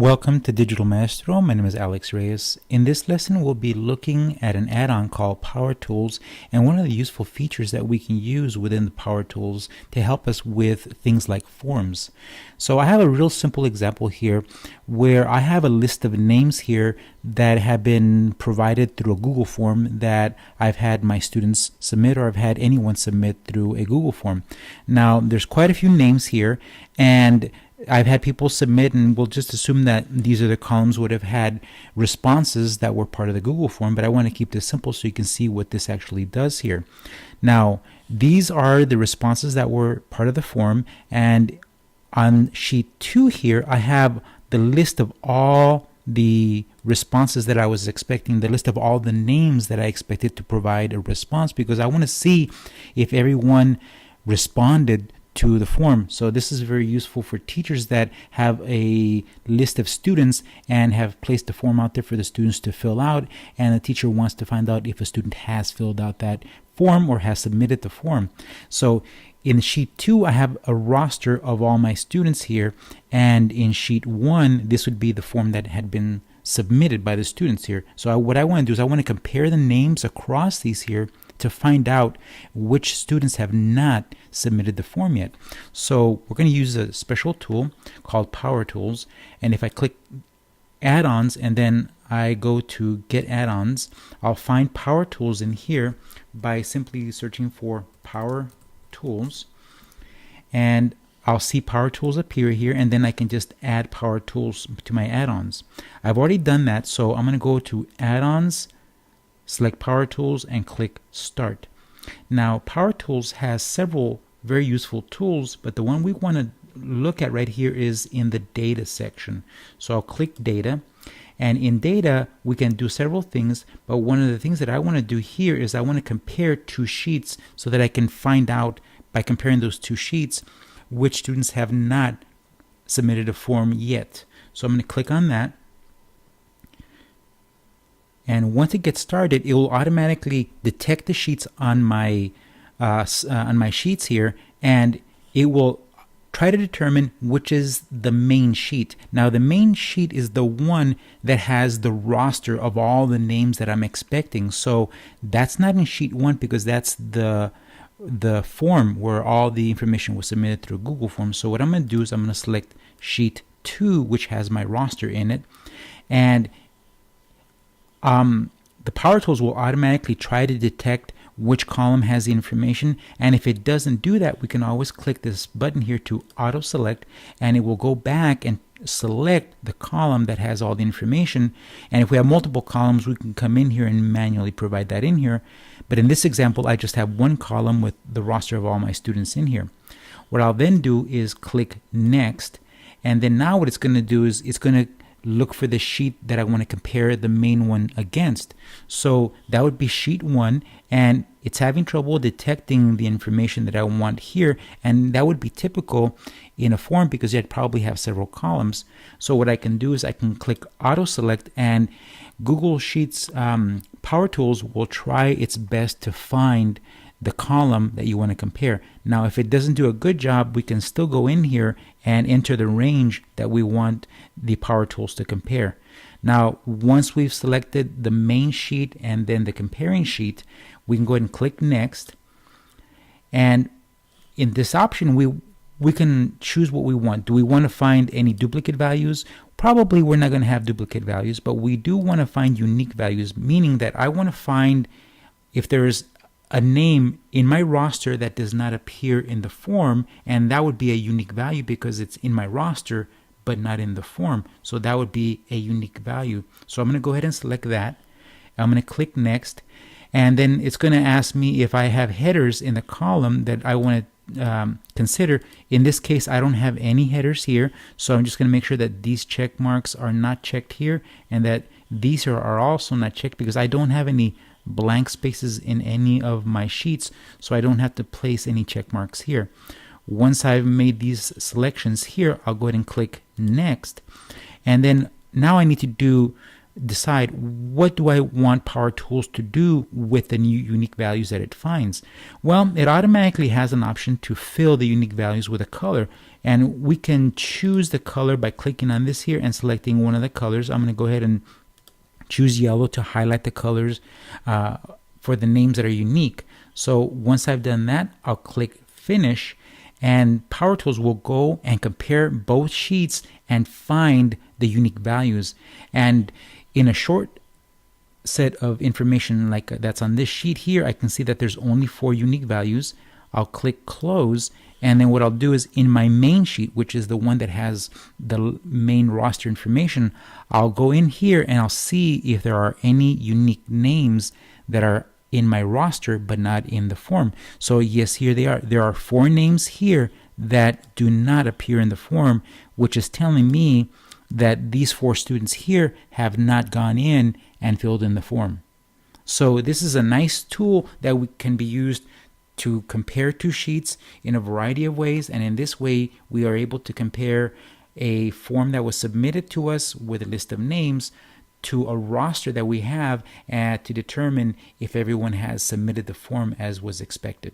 Welcome to Digital Maestro. My name is Alex Reyes. In this lesson, we'll be looking at an add-on called Power Tools and one of the useful features that we can use within the Power Tools to help us with things like forms. So I have a real simple example here where I have a list of names here that have been provided through a Google form that I've had my students submit, or I've had anyone submit through a Google form. Now, there's quite a few names here, and I've had people submit, and we'll just assume that these are the columns would have had responses that were part of the Google form, but I want to keep this simple so you can see what this actually does here. Now, these are the responses that were part of the form, and on sheet 2 here, I have the list of all the responses that I was expecting, the list of all the names that I expected to provide a response, because I want to see if everyone responded to the form. So this is very useful for teachers that have a list of students and have placed a form out there for the students to fill out, and the teacher wants to find out if a student has filled out that form or has submitted the form. So in sheet 2, I have a roster of all my students here, and in sheet 1, this would be the form that had been submitted by the students here. So what I want to do is I want to compare the names across these here to find out which students have not submitted the form yet. So we're going to use a special tool called Power Tools, and if I click add-ons and then I go to get add-ons, I'll find Power Tools in here by simply searching for Power Tools, and I'll see Power Tools appear here, and then I can just add Power Tools to my add-ons. I've already done that, so I'm going to go to add-ons, select Power Tools, and click Start. Now, Power Tools has several very useful tools, but the one we want to look at right here is in the Data section. So I'll click Data, and in Data, we can do several things, but one of the things that I want to do here is I want to compare two sheets so that I can find out, by comparing those two sheets, which students have not submitted a form yet. So I'm going to click on that. And once it gets started, it will automatically detect the sheets on my sheets here, and it will try to determine which is the main sheet. Now, the main sheet is the one that has the roster of all the names that I'm expecting. So that's not in sheet 1 because that's the form where all the information was submitted through Google Forms. So what I'm going to do is I'm going to select sheet 2, which has my roster in it, and the Power Tools will automatically try to detect which column has the information, and if it doesn't do that, we can always click this button here to auto select, and it will go back and select the column that has all the information. And if we have multiple columns, we can come in here and manually provide that in here, but in this example I just have one column with the roster of all my students in here. What I'll then do is click Next, and then now what it's going to do is it's going to look for the sheet that I want to compare the main one against. So that would be sheet 1, and it's having trouble detecting the information that I want here, and that would be typical in a form because you'd probably have several columns. So what I can do is I can click auto select, and Google Sheets Power Tools will try its best to find the column that you want to compare. Now, if it doesn't do a good job, we can still go in here and enter the range that we want the Power Tools to compare. Now, once we've selected the main sheet and then the comparing sheet, we can go ahead and click Next. And in this option, we can choose what we want. Do we want to find any duplicate values? Probably we're not going to have duplicate values, but we do want to find unique values, meaning that I want to find if there's a name in my roster that does not appear in the form, and that would be a unique value because it's in my roster but not in the form. So that would be a unique value. So I'm going to go ahead and select that. I'm going to click Next, and then it's going to ask me if I have headers in the column that I want to consider. In this case, I don't have any headers here, so I'm just going to make sure that these check marks are not checked here, and that these are also not checked because I don't have any blank spaces in any of my sheets, so I don't have to place any check marks here. Once I've made these selections here, I'll go ahead and click Next, and then now I need to decide what do I want Power Tools to do with the new unique values that it finds. Well, it automatically has an option to fill the unique values with a color, And we can choose the color by clicking on this here and selecting one of the colors. I'm going to go ahead and choose yellow to highlight the colors for the names that are unique. So once I've done that, I'll click Finish, and Power Tools will go and compare both sheets and find the unique values. And in a short set of information like that's on this sheet here, I can see that there's only 4 unique values. I'll click Close, and then what I'll do is in my main sheet, which is the one that has the main roster information, I'll go in here and I'll see if there are any unique names that are in my roster but not in the form. So yes, here they are. There are 4 names here that do not appear in the form, which is telling me that these 4 students here have not gone in and filled in the form. So this is a nice tool that can be used to compare 2 sheets in a variety of ways, and in this way we are able to compare a form that was submitted to us with a list of names to a roster that we have to determine if everyone has submitted the form as was expected.